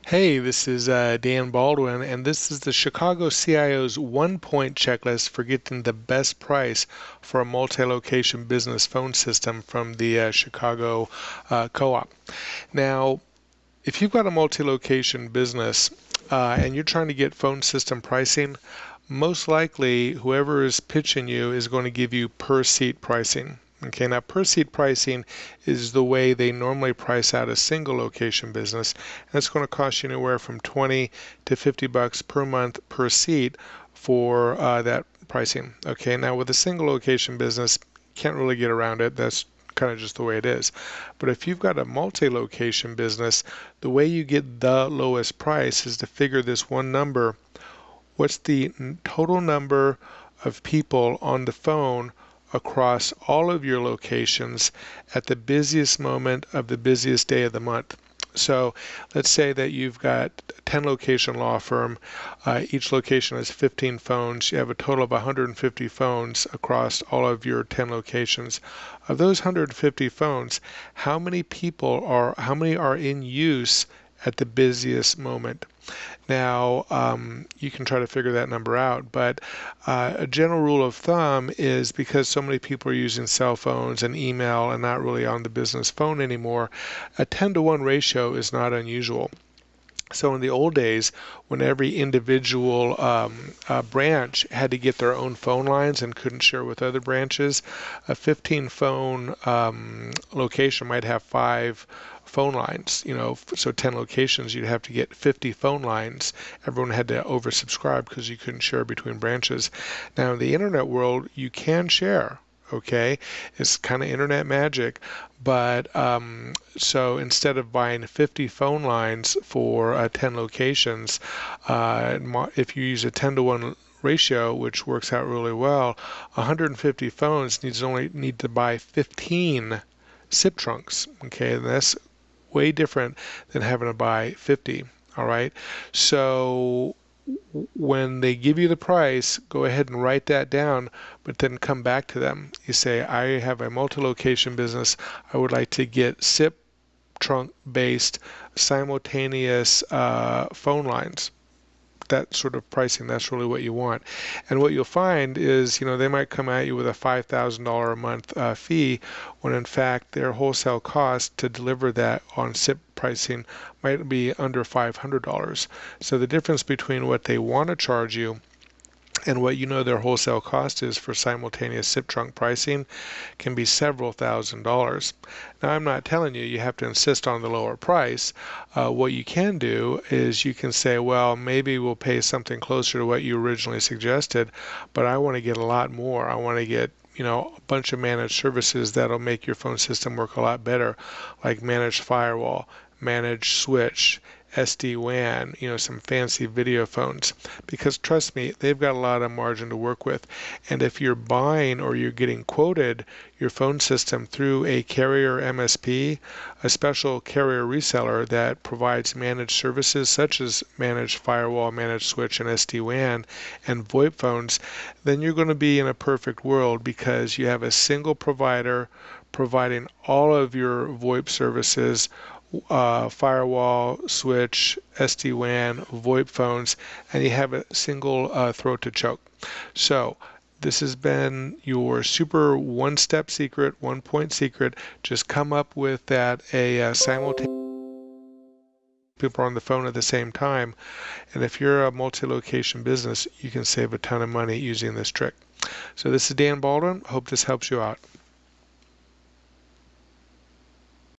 Hey, this is Dan Baldwin, and this is the Chicago CIO's one-point checklist for getting the best price for a multi-location business phone system from the Chicago Co-op. Now, if you've got a multi-location business and you're trying to get phone system pricing, most likely whoever is pitching you is going to give you per seat pricing. Okay, now per seat pricing is the way they normally price out a single location business, and it's going to cost you anywhere from 20 to 50 bucks per month per seat for that pricing. Okay, now with a single location business, can't really get around it. That's kind of just the way it is. But if you've got a multi-location business, the way you get the lowest price is to figure this one number. What's the total number of people on the phone across all of your locations at the busiest moment of the busiest day of the month? So let's say that you've got a 10 location law firm. Each location has 15 phones. You have a total of 150 phones across all of your 10 locations. Of those 150 phones, how many are in use at the busiest moment? Now, you can try to figure that number out, but a general rule of thumb is because so many people are using cell phones and email and not really on the business phone anymore, a 10-to-1 ratio is not unusual. So in the old days, when every individual branch had to get their own phone lines and couldn't share with other branches, a 15-phone location might have 5 phone lines. So 10 locations, you'd have to get 50 phone lines. Everyone had to oversubscribe because you couldn't share between branches. Now in the internet world, you can share. Okay, it's kind of internet magic, but so instead of buying 50 phone lines for 10 locations, if you use a 10-to-1 ratio, which works out really well, 150 phones only need to buy 15 SIP trunks. Okay, and that's way different than having to buy 50. All right, so when they give you the price, go ahead and write that down, but then come back to them. You say, I have a multi-location business. I would like to get SIP trunk-based simultaneous phone lines. That sort of pricing, that's really what you want. And what you'll find is, they might come at you with a $5,000 a month fee, when in fact their wholesale cost to deliver that on SIP pricing might be under $500. So the difference between what they want to charge you and what their wholesale cost is for simultaneous SIP trunk pricing can be several $1,000s. Now, I'm not telling you have to insist on the lower price. What you can do is you can say, well, maybe we'll pay something closer to what you originally suggested, but I want to get a lot more. I want to get a bunch of managed services that'll make your phone system work a lot better, like managed firewall, managed switch, SD-WAN, some fancy video phones, because trust me, they've got a lot of margin to work with. And if you're buying or you're getting quoted your phone system through a carrier MSP, a special carrier reseller that provides managed services such as managed firewall, managed switch, and SD-WAN and VoIP phones, then you're going to be in a perfect world because you have a single provider providing all of your VoIP services, firewall, switch, SD-WAN, VoIP phones, and you have a single throat to choke. So this has been your super one-step secret, one-point secret. Just come up with that simultaneous people are on the phone at the same time. And if you're a multi-location business, you can save a ton of money using this trick. So this is Dan Baldwin. Hope this helps you out.